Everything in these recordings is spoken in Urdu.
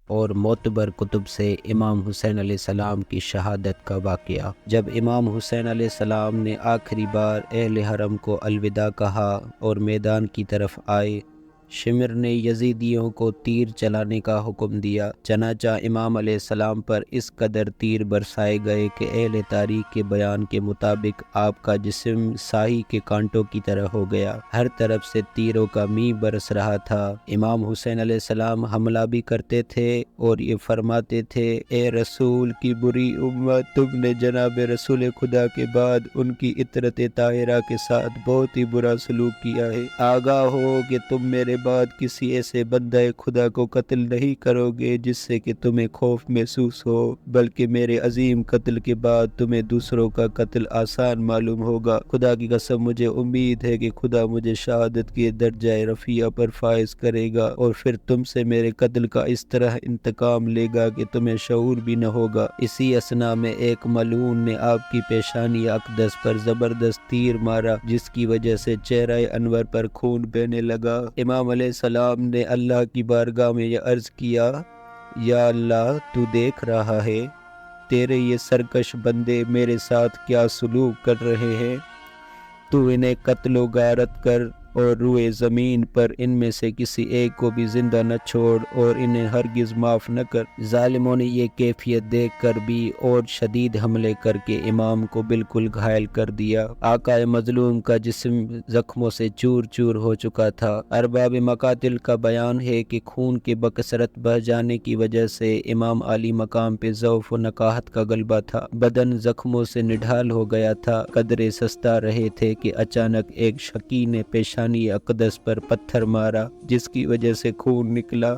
اور معتبر کتب سے امام حسین علیہ السلام کی شہادت کا واقعہ۔ جب امام حسین علیہ السلام نے آخری بار اہل حرم کو الوداع کہا اور میدان کی طرف آئے، شمر نے یزیدیوں کو تیر چلانے کا حکم دیا، چنانچہ امام علیہ السلام پر اس قدر تیر برسائے گئے کہ اہل تاریخ کے بیان کے مطابق آپ کا جسم ساہی کے کانٹوں کی طرح ہو گیا۔ ہر طرف سے تیروں کا می برس رہا تھا۔ امام حسین علیہ السلام حملہ بھی کرتے تھے اور یہ فرماتے تھے، اے رسول کی بری امت، تم نے جناب رسول خدا کے بعد ان کی عطرت طاہرہ کے ساتھ بہت ہی برا سلوک کیا ہے۔ آگاہ ہو کہ تم میرے بعد کسی ایسے بندہ خدا کو قتل نہیں کرو گے جس سے کہ تمہیں خوف محسوس ہو، بلکہ میرے عظیم قتل کے بعد تمہیں دوسروں کا قتل آسان معلوم ہوگا۔ خدا کی قسم مجھے امید ہے کہ خدا مجھے شہادت کے درجہ رفیع پر فائز کرے گا اور پھر تم سے میرے قتل کا اس طرح انتقام لے گا کہ تمہیں شعور بھی نہ ہوگا۔ اسی اثنا میں ایک ملعون نے آپ کی پیشانی اقدس پر زبردست تیر مارا، جس کی وجہ سے چہرہ انور پر خون بہنے لگا۔ امام علیہ السلام نے اللہ کی بارگاہ میں یہ عرض کیا، یا اللہ، تو دیکھ رہا ہے تیرے یہ سرکش بندے میرے ساتھ کیا سلوک کر رہے ہیں، تو انہیں قتل و غارت کر اور روئے زمین پر ان میں سے کسی ایک کو بھی زندہ نہ چھوڑ اور انہیں ہرگز معاف نہ کر۔ ظالموں نے یہ کیفیت دیکھ کر بھی اور شدید حملے کر کے امام کو بالکل گھائل کر دیا۔ آقا مظلوم کا جسم زخموں سے چور چور ہو چکا تھا۔ ارباب مقاتل کا بیان ہے کہ خون کے بکثرت بہہ جانے کی وجہ سے امام عالی مقام پہ ضعف و نقاہت کا غلبہ تھا، بدن زخموں سے نڈھال ہو گیا تھا، قدرے سستا رہے تھے کہ اچانک ایک شقی نے پیشانی اقدس پر پتھر مارا، جس کی وجہ سے خون نکلا۔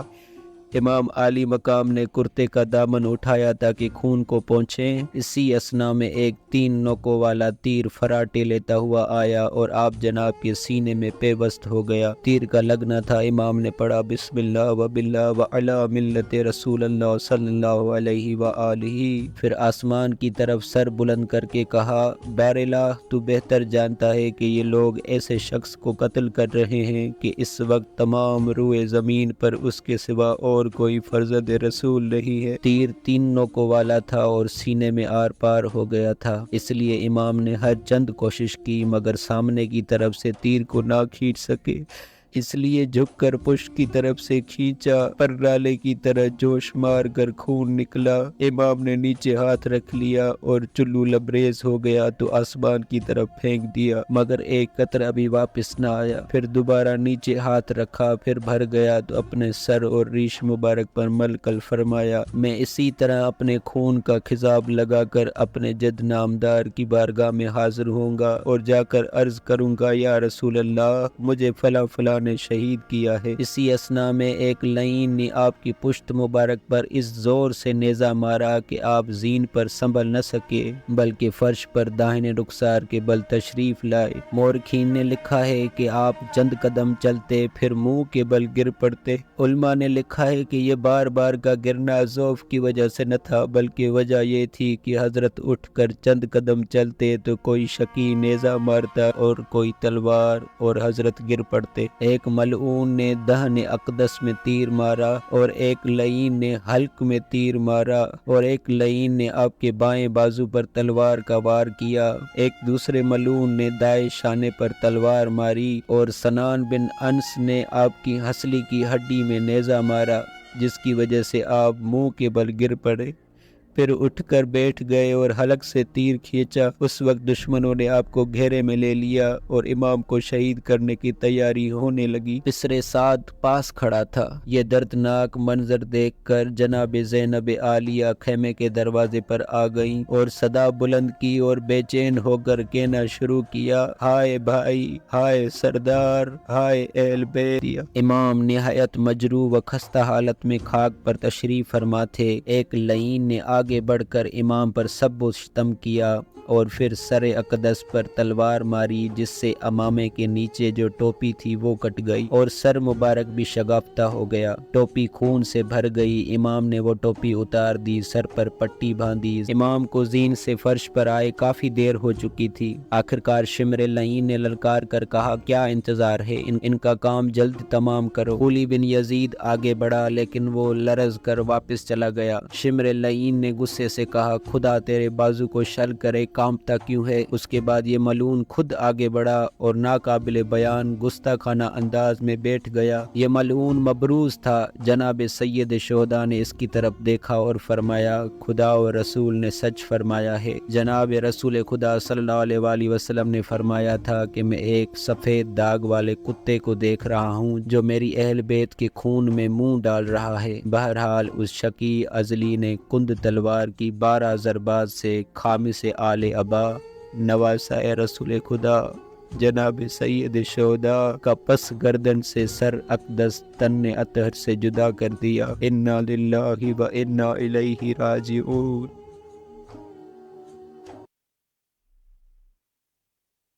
امام عالی مقام نے کرتے کا دامن اٹھایا تاکہ خون کو پہنچیں۔ اسی اثنا میں ایک 3 نوکوں والا تیر فراٹے لیتا ہوا آیا اور آپ جناب کے سینے میں پیوست ہو گیا۔ تیر کا لگنا تھا، امام نے پڑھا بسم اللہ و باللہ و علی ملت رسول اللہ صلی اللہ علیہ وآلہ، پھر آسمان کی طرف سر بلند کر کے کہا، بار الہ، تو بہتر جانتا ہے کہ یہ لوگ ایسے شخص کو قتل کر رہے ہیں کہ اس وقت تمام روئے زمین پر اس کے سوا اور کوئی فرزند رسول نہیں ہے۔ تیر 3 نوکوں والا تھا اور سینے میں آر پار ہو گیا تھا، اس لیے امام نے ہر چند کوشش کی مگر سامنے کی طرف سے تیر کو نہ کھینچ سکے، اس لیے جھک کر پشت کی طرف سے کھینچا، پر نالے کی طرح جوش مار کر خون نکلا۔ امام نے نیچے ہاتھ رکھ لیا اور چلو لبریز ہو گیا تو آسمان کی طرف پھینک دیا، مگر ایک قطرہ بھی واپس نہ آیا۔ پھر دوبارہ نیچے ہاتھ رکھا، پھر بھر گیا تو اپنے سر اور ریش مبارک پر ملکل فرمایا، میں اسی طرح اپنے خون کا خضاب لگا کر اپنے جد نامدار کی بارگاہ میں حاضر ہوں گا اور جا کر عرض کروں گا، یا رسول اللہ، مجھے فلاں فلاں نے شہید کیا ہے۔ اسی اثنا میں ایک لعین نے آپ کی پشت مبارک پر اس زور سے نیزہ مارا کہ آپ زین پر سنبھل نہ سکے بلکہ فرش پر داہنے رخسار کے بل تشریف لائے۔ مورخین نے لکھا ہے کہ آپ چند قدم چلتے پھر منہ کے بل گر پڑتے۔ علماء نے لکھا ہے کہ یہ بار بار کا گرنا ضعف کی وجہ سے نہ تھا بلکہ وجہ یہ تھی کہ حضرت اٹھ کر چند قدم چلتے تو کوئی شقی نیزہ مارتا اور کوئی تلوار اور حضرت گر پڑتے۔ ایک ملعون نے دہن اقدس میں تیر مارا اور ایک لعین نے حلق میں تیر مارا اور ایک لعین نے آپ کے بائیں بازو پر تلوار کا وار کیا۔ ایک دوسرے ملعون نے دائیں شانے پر تلوار ماری اور سنان بن انس نے آپ کی ہنسلی کی ہڈی میں نیزہ مارا، جس کی وجہ سے آپ منہ کے بل گر پڑے، پھر اٹھ کر بیٹھ گئے اور حلق سے تیر کھینچا۔ اس وقت دشمنوں نے آپ کو گھیرے میں لے لیا اور امام کو شہید کرنے کی تیاری ہونے لگی۔ بسر سعد پاس کھڑا تھا۔ یہ دردناک منظر دیکھ کر جناب زینب عالیہ خیمے کے دروازے پر آ گئیں اور صدا بلند کی اور بے چین ہو کر کہنا شروع کیا، ہائے بھائی، ہائے سردار، ہائے اہل بیت۔ امام نہایت مجروح و خستہ حالت میں خاک پر تشریف فرما تھے۔ ایک لعین نے آ آگے بڑھ کر امام پر سب و شتم کیا اور پھر سر اقدس پر تلوار ماری، جس سے امامے کے نیچے جو ٹوپی تھی وہ کٹ گئی اور سر مبارک بھی شگافتہ ہو گیا۔ ٹوپی خون سے بھر گئی۔ امام نے وہ ٹوپی اتار دی، سر پر پٹی باندھی۔ امام کو زین سے فرش پر آئے کافی دیر ہو چکی تھی۔ آخرکار شمر لعین نے للکار کر کہا، کیا انتظار ہے، ان کا کام جلد تمام کرو۔ خولي بن یزید آگے بڑھا لیکن وہ لرز کر واپس چلا گیا۔ شمر لعین نے غصے سے کہا، خدا تیرے بازو کو شل کرے، کانپتا کیوں ہے؟ اس کے بعد یہ ملعون خود آگے بڑھا اور ناقابل بیان گستاخانہ انداز میں بیٹھ گیا۔ یہ ملعون مبروز تھا۔ جناب سید شہداء نے اس کی طرف دیکھا اور فرمایا، خدا و رسول نے سچ فرمایا ہے۔ جناب رسول خدا صلی اللہ علیہ وآلہ وسلم نے فرمایا تھا کہ میں ایک سفید داغ والے کتے کو دیکھ رہا ہوں جو میری اہل بیت کے خون میں منہ ڈال رہا ہے۔ بہرحال اس شقی ازلی نے کند تلوار کی 12 ضربات سے خامس آل ابا نواسہ رسول خدا جناب سید شہداء کا پس گردن سے سر اقدس تن اطہر سے جدا کر دیا۔ انا للہ و انا الیہ راجعون۔